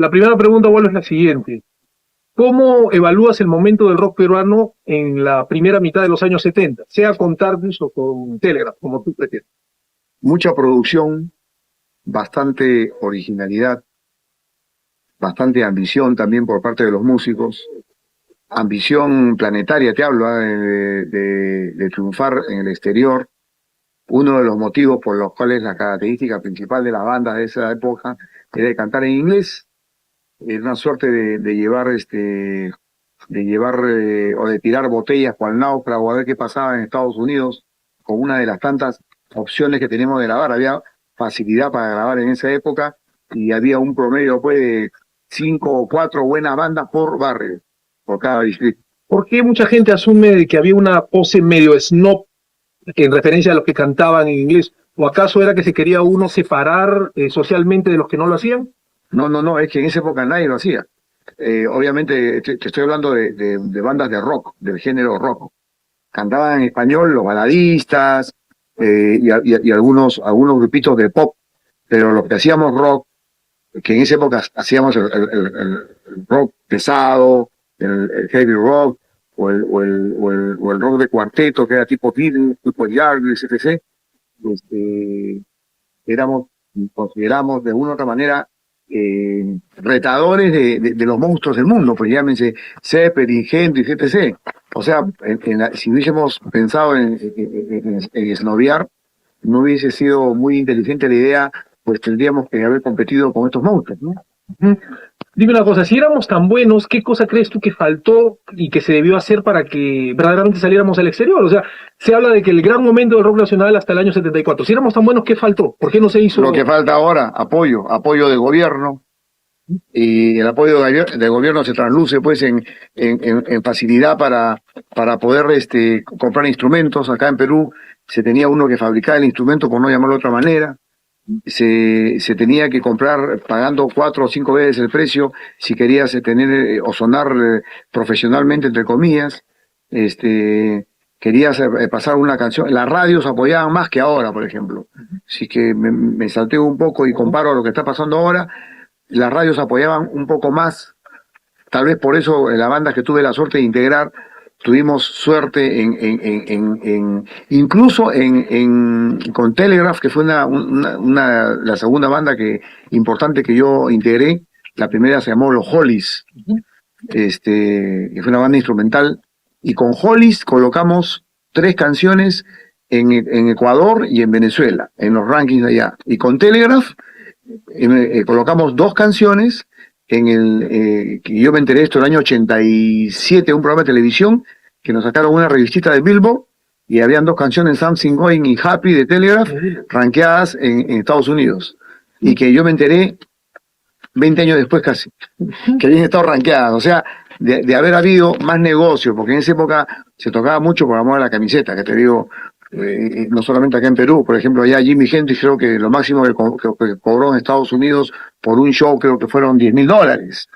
La primera pregunta, Waldo, es la siguiente. ¿Cómo evalúas el momento del rock peruano en la primera mitad de los años 70? Sea con Tardis o con Telegraph, como tú prefieras. Mucha producción, bastante originalidad, bastante ambición también por parte de los músicos, ambición planetaria, te hablo, de triunfar en el exterior. Uno de los motivos por los cuales la característica principal de las bandas de esa época era de cantar en inglés. Era una suerte de llevar o de tirar botellas cual náufrago a ver qué pasaba en Estados Unidos, con una de las tantas opciones que tenemos de grabar. Había facilidad para grabar en esa época y había un promedio pues de 5 o 4 buenas bandas por barrio, por cada distrito. ¿Por qué mucha gente asume que había una pose medio snob en referencia a los que cantaban en inglés? ¿O acaso era que se quería uno separar socialmente de los que no lo hacían? No, es que en esa época nadie lo hacía. Obviamente te estoy hablando de bandas de rock, del género rock. Cantaban en español los baladistas y algunos grupitos de pop, pero los que hacíamos rock, que en esa época hacíamos el rock pesado, el heavy rock, o el rock de cuarteto, que era tipo Beatles, tipo Yardbirds, etc. Éramos, consideramos de una u otra manera retadores de los monstruos del mundo, pues llámense Zeppelin, Hendrix, etc. O sea, si hubiésemos pensado en esnoviar, no hubiese sido muy inteligente la idea, pues tendríamos que haber competido con estos monstruos, ¿no? Ujú. Dime una cosa, si éramos tan buenos, ¿qué cosa crees tú que faltó y que se debió hacer para que verdaderamente saliéramos al exterior? O sea, se habla de que el gran momento del rock nacional hasta el año 74. Si éramos tan buenos, ¿qué faltó? ¿Por qué no se hizo? Lo que falta ahora, apoyo de gobierno, y el apoyo del gobierno se trasluce pues en facilidad para poder comprar instrumentos. Acá en Perú se tenía uno que fabricaba el instrumento, por no llamarlo de otra manera. Se tenía que comprar pagando 4 o 5 veces el precio si querías tener o sonar profesionalmente, entre comillas. Querías pasar una canción. Las radios apoyaban más que ahora, por ejemplo. Así que me salteo un poco y comparo a lo que está pasando ahora. Las radios apoyaban un poco más. Tal vez por eso en la banda que tuve la suerte de integrar, tuvimos suerte incluso con Telegraph, que fue la segunda banda importante que yo integré. La primera se llamó Los Hollies, que fue una banda instrumental, y con Hollies colocamos 3 canciones en Ecuador y en Venezuela, en los rankings de allá. Y con Telegraph colocamos 2 canciones que yo me enteré de esto en el año 87, un programa de televisión, que nos sacaron una revistita de Billboard, y habían 2 canciones, Something Going y Happy de Telegraph, rankeadas en Estados Unidos. Y que yo me enteré 20 años después casi, que habían estado rankeadas. O sea, de haber habido más negocio, porque en esa época se tocaba mucho por amor a la camiseta, que te digo, no solamente acá en Perú. Por ejemplo, allá Jimi Hendrix, creo que lo máximo que cobró en Estados Unidos por un show, creo que fueron $10.000,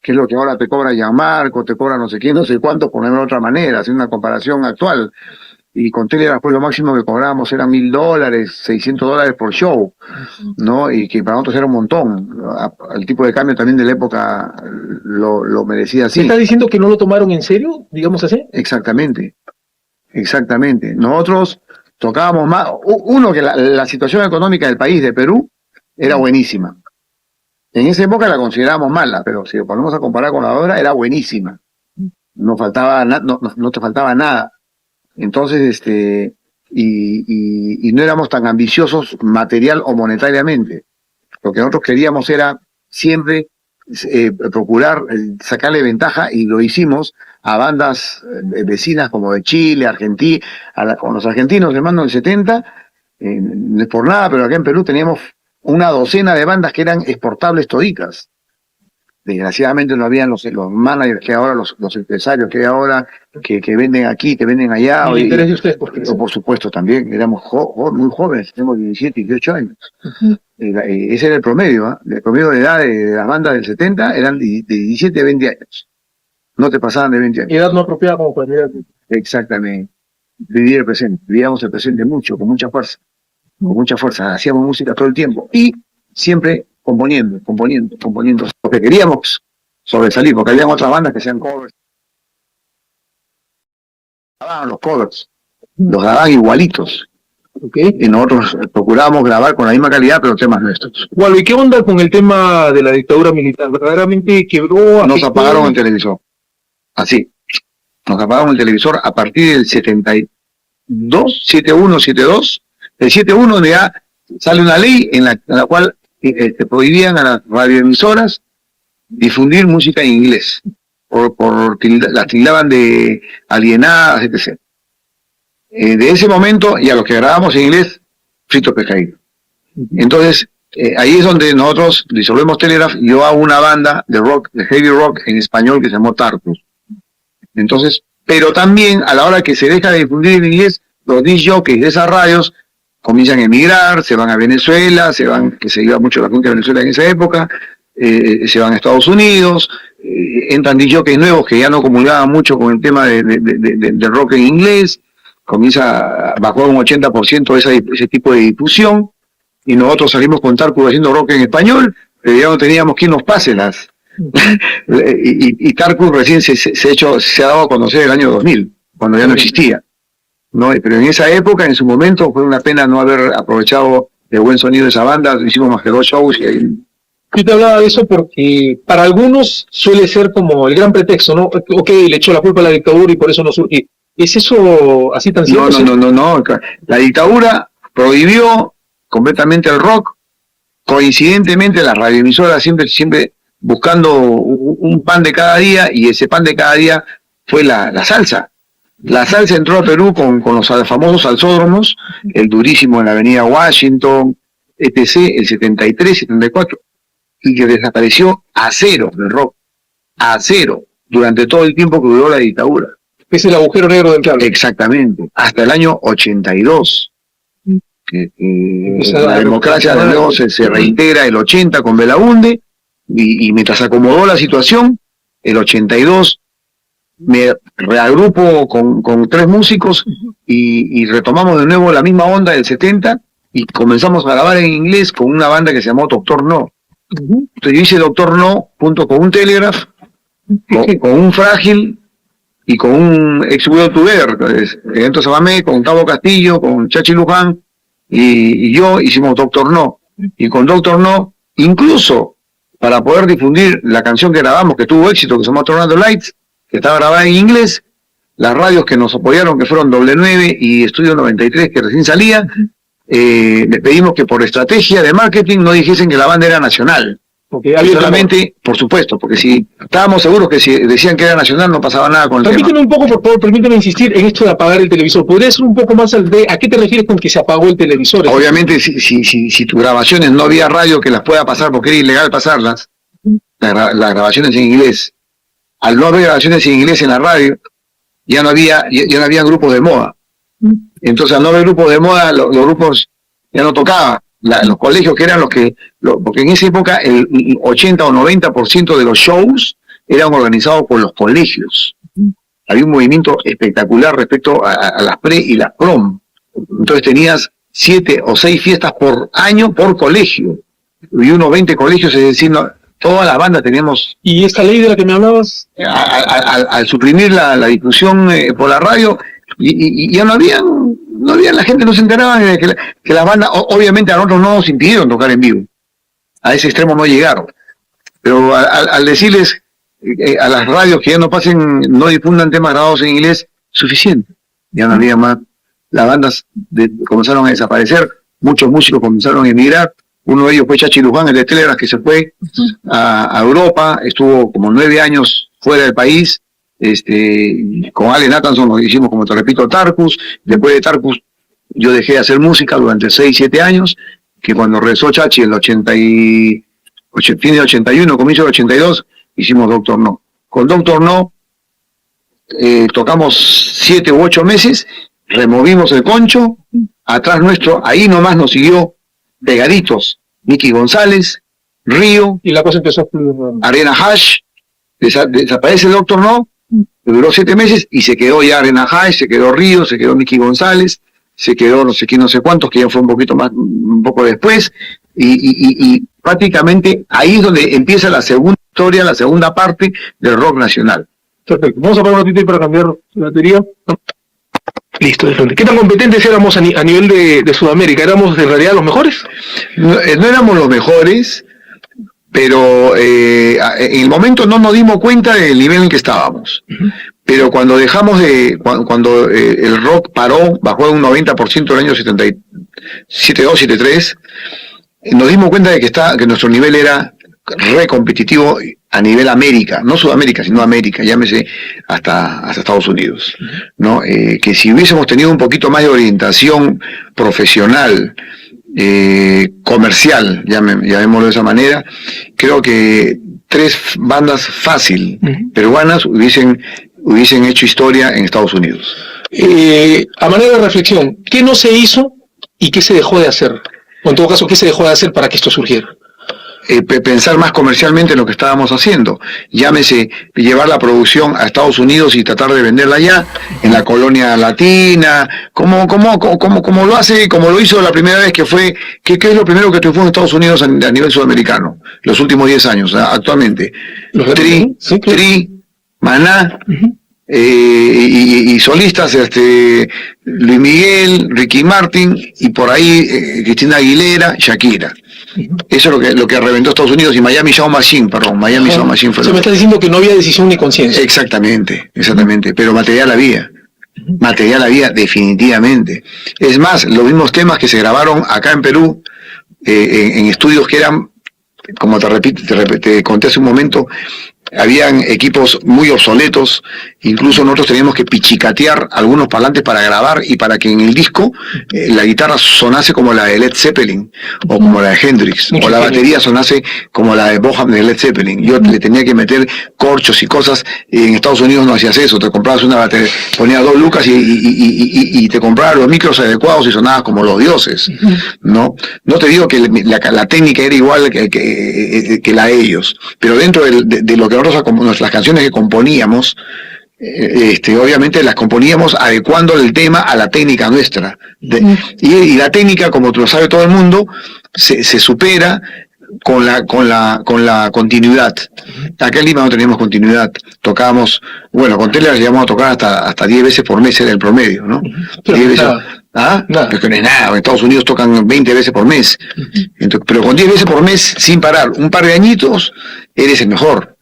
que es lo que ahora te cobra Gianmarco, te cobra no sé quién, no sé cuánto, ponerlo de otra manera, hacer una comparación actual. Y con Telegraph, pues lo máximo que cobrábamos eran $1.000, $600 por show, ¿no? Y que para nosotros era un montón. El tipo de cambio también de la época lo merecía así. ¿Me estás diciendo que no lo tomaron en serio, digamos así? Exactamente. Nosotros tocábamos más. Uno, que la situación económica del país, de Perú, era buenísima. En esa época la considerábamos mala, pero si lo ponemos a comparar con la ahora, era buenísima. No faltaba no te faltaba nada. Entonces, y no éramos tan ambiciosos material o monetariamente. Lo que nosotros queríamos era siempre procurar sacarle ventaja, y lo hicimos a bandas vecinas como de Chile, Argentina, con los argentinos, hermano, del 70, no es por nada, pero acá en Perú teníamos una docena de bandas que eran exportables todicas. Desgraciadamente no habían los managers que ahora, los empresarios que ahora, que venden aquí, que venden allá. ¿Y el interés de ustedes por qué? Por supuesto también, éramos muy jóvenes, tenemos 17, 18 años. Ese era el promedio, ¿eh? El promedio de edad de las bandas del 70 eran de 17 a 20 años. No te pasaban de 20 años. Edad no apropiada como para mirar. Exactamente. Vivir el presente. Vivíamos el presente mucho, con mucha fuerza. Con mucha fuerza. Hacíamos música todo el tiempo. Y siempre componiendo. porque queríamos sobresalir, porque habían otras bandas que hacían covers. Grababan los covers, los grababan igualitos. Okay. Y nosotros procurábamos grabar con la misma calidad, pero temas nuestros. Bueno, ¿y qué onda con el tema de la dictadura militar? ¿Verdaderamente quebró? Nos apagaron el televisor. Así. Nos apagaron el televisor a partir del 72, 71, 72. El 71 donde ya sale una ley en la cual prohibían a las radioemisoras difundir música en inglés. Las tildaban de alienadas, etc. De ese momento, y a los que grabamos en inglés, frito pescadito. Entonces, ahí es donde nosotros disolvemos Telegraph. Yo hago una banda de rock, de heavy rock en español que se llamó Tarkus. Entonces, pero también a la hora que se deja de difundir en inglés, los disc jockeys de esas radios comienzan a emigrar, se van a Venezuela, que se iba mucho la cuenca de Venezuela en esa época, se van a Estados Unidos, entran disc jockeys nuevos que ya no comulgaban mucho con el tema de rock en inglés, bajó un 80% ese tipo de difusión, y nosotros salimos con Tarkus haciendo rock en español, pero ya no teníamos quien nos pase las... y Tarkus recién se ha dado a conocer el año 2000, cuando ya no existía, ¿no? Pero en esa época, en su momento, fue una pena no haber aprovechado el buen sonido de esa banda. Hicimos más que 2 shows y ahí... Yo te hablaba de eso porque para algunos suele ser como el gran pretexto, ¿no? Ok, le echó la culpa a la dictadura y por eso no surge. ¿Es eso así tan cierto? No. La dictadura prohibió completamente el rock. Coincidentemente, las radioemisoras siempre buscando un pan de cada día, y ese pan de cada día fue la salsa. La salsa entró a Perú con los famosos salsódromos, el Durísimo en la avenida Washington, etc., el 73, 74, y que desapareció a cero del rock, a cero, durante todo el tiempo que duró la dictadura. Es el agujero negro del cable. Exactamente, hasta el año 82. La democracia de nuevo se reintegra el 80 con Belaunde, y mientras acomodó la situación, el 82 me reagrupo con 3 músicos y retomamos de nuevo la misma onda del 70 y comenzamos a grabar en inglés con una banda que se llamó Doctor No. Entonces yo hice Doctor No junto con un Telegraph, con un Frágil y con un Ex Widow Together, Evento Sabamé, con Tavo Castillo, con Chachi Luján, y yo hicimos Doctor No. Y con Doctor No, incluso para poder difundir la canción que grabamos, que tuvo éxito, que se llama Tornado Lights, que estaba grabada en inglés, las radios que nos apoyaron, que fueron Doble 9 y Estudio 93, que recién salía, les pedimos que por estrategia de marketing no dijesen que la banda era nacional. Solamente, por supuesto, porque si estábamos seguros que si decían que era nacional no pasaba nada con el Permíteme tema. un poco, por favor, permíteme insistir en esto de apagar el televisor. ¿Podrías ser un poco más a qué te refieres con que se apagó el televisor? Obviamente, si tus grabaciones no había radio que las pueda pasar porque era ilegal pasarlas, las grabaciones en inglés, al no haber grabaciones en inglés en la radio, ya no había grupos de moda. Entonces, al no haber grupos de moda, los grupos ya no tocaban. Los colegios, que eran porque en esa época el 80 o 90% de los shows eran organizados por los colegios. Había un movimiento espectacular respecto a las pre y las prom. Entonces tenías 7 o 6 fiestas por año por colegio. Y unos 20 colegios, es decir, todas las bandas teníamos... ¿Y esta ley de la que me hablabas? Al suprimir la difusión por la radio, y ya no había, la gente no se enteraba de que las bandas, obviamente a nosotros no nos impidieron tocar en vivo. A ese extremo no llegaron. Pero al decirles a las radios que ya no difundan temas grabados en inglés, suficiente. Ya no había más. Las bandas comenzaron a desaparecer, muchos músicos comenzaron a emigrar. Uno de ellos fue Chachi Luján, el de Telegraph, que se fue a Europa, estuvo como 9 años fuera del país. Con Ale Nathanson nos hicimos, como te repito, Tarkus. Después de Tarkus yo dejé de hacer música durante 6-7 años, que cuando regresó Chachi en el fin de 81, comienzo del 82, hicimos Doctor No. Con Doctor No tocamos 7 u 8 meses, removimos el concho, atrás nuestro, ahí nomás nos siguió pegaditos Nicky González, Río, y la cosa empezó a fluir. Arena Hash, desaparece el Doctor No, duró 7 meses y se quedó ya Arena Hash, se quedó Río, se quedó Nicky González, se quedó no sé quién, no sé cuántos, que ya fue un poco después, y prácticamente ahí es donde empieza la segunda historia, la segunda parte del rock nacional. Perfecto. Vamos a parar un ratito ahí para cambiar la batería. Listo, de frente. ¿Qué tan competentes éramos a nivel de Sudamérica? ¿Éramos en realidad los mejores? No éramos los mejores, pero en el momento no nos dimos cuenta del nivel en que estábamos. Pero cuando dejamos cuando el rock paró, bajó un 90% el año 72, 73, nos dimos cuenta de que nuestro nivel era re competitivo a nivel América, no Sudamérica, sino América, llámese hasta Estados Unidos, ¿no? Que si hubiésemos tenido un poquito más de orientación profesional, comercial, llamémoslo de esa manera, creo que 3 bandas fácil peruanas hubiesen hecho historia en Estados Unidos. A manera de reflexión, ¿qué no se hizo y qué se dejó de hacer? O en todo caso, ¿qué se dejó de hacer para que esto surgiera? Pensar más comercialmente en lo que estábamos haciendo. Llámese llevar la producción a Estados Unidos y tratar de venderla allá, en la colonia latina, como lo hizo la primera vez que fue, ¿qué es lo primero que triunfó en Estados Unidos a nivel sudamericano? Los últimos 10 años, actualmente. Tri, Maná, y solistas, Luis Miguel, Ricky Martin, y por ahí Cristina Aguilera, Shakira. Eso es lo que reventó Estados Unidos, y Miami Sound Machine fue. Se me está diciendo que no había decisión ni conciencia. Exactamente, pero material había. Material había definitivamente. Es más, los mismos temas que se grabaron acá en Perú, en estudios que eran, como te conté hace un momento, habían equipos muy obsoletos, incluso nosotros teníamos que pichicatear algunos parlantes para grabar y para que en el disco la guitarra sonase como la de Led Zeppelin o como la de Hendrix, o la batería sonase como la de Boham de Led Zeppelin. Yo le tenía que meter corchos y cosas, y en Estados Unidos no hacías eso, te comprabas una batería, ponías 2 lucas y te comprabas los micros adecuados y sonabas como los dioses. No te digo que la técnica era igual que la de ellos, pero dentro de lo que nuestras canciones que componíamos, obviamente las componíamos adecuando el tema a la técnica nuestra. Y la técnica, como lo sabe todo el mundo, se supera con la continuidad. Acá en Lima no teníamos continuidad. Tocábamos, con Tele llegamos a tocar hasta 10 veces por mes, era el promedio, ¿no? 10 veces. Nada. Pero que no es nada. En Estados Unidos tocan 20 veces por mes. Entonces, pero con 10 veces por mes, sin parar, un par de añitos, eres el mejor.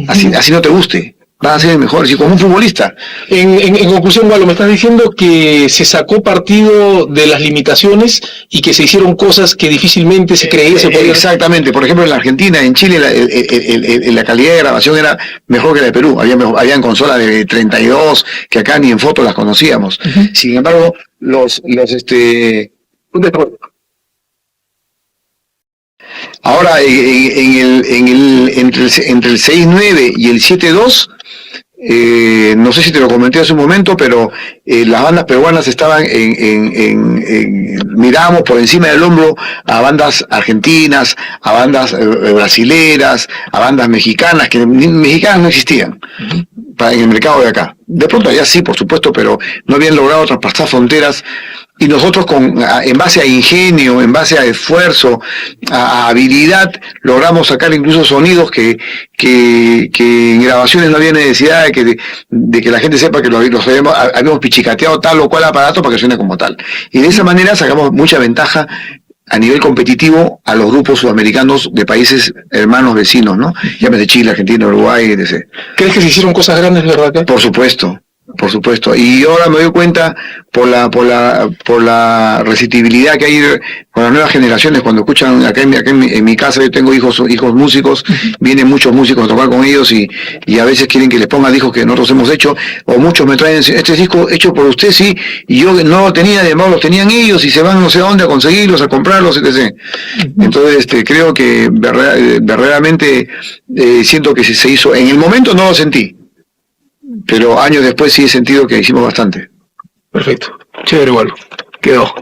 Así no te guste, vas a ser el mejor, así como un futbolista. En conclusión, Walo, me estás diciendo que se sacó partido de las limitaciones y que se hicieron cosas que difícilmente se creía se podían. Exactamente, por ejemplo en la Argentina, en Chile la calidad de grabación era mejor que la de Perú, habían consolas de 32 que acá ni en fotos las conocíamos. Sin embargo, ahora, entre el 6-9 y el 7-2, no sé si te lo comenté hace un momento, pero las bandas peruanas estaban mirábamos por encima del hombro a bandas argentinas, a bandas brasileras, a bandas mexicanas, que mexicanas no existían en el mercado de acá. De pronto allá sí, por supuesto, pero no habían logrado traspasar fronteras. Y nosotros en base a ingenio, en base a esfuerzo, a habilidad, logramos sacar incluso sonidos que en grabaciones no había necesidad de que la gente sepa que habíamos pichicateado tal o cual aparato para que suene como tal. Y de esa manera sacamos mucha ventaja a nivel competitivo a los grupos sudamericanos de países hermanos vecinos, ¿no? Llámese Chile, Argentina, Uruguay, etc. ¿Crees que se hicieron cosas grandes, verdad? Por supuesto. Y ahora me doy cuenta por la receptibilidad que hay con las nuevas generaciones cuando escuchan acá en mi casa. Yo tengo hijos músicos, vienen muchos músicos a tocar con ellos y a veces quieren que les ponga discos que nosotros hemos hecho, o muchos me traen este disco hecho por usted, sí, y yo no lo tenía, además los tenían ellos y se van no sé a dónde a conseguirlos, a comprarlos, etc. Entonces creo que verdaderamente siento que se hizo. En el momento no lo sentí, pero años después sí he sentido que hicimos bastante. Perfecto. Chévere, Walo. Quedó.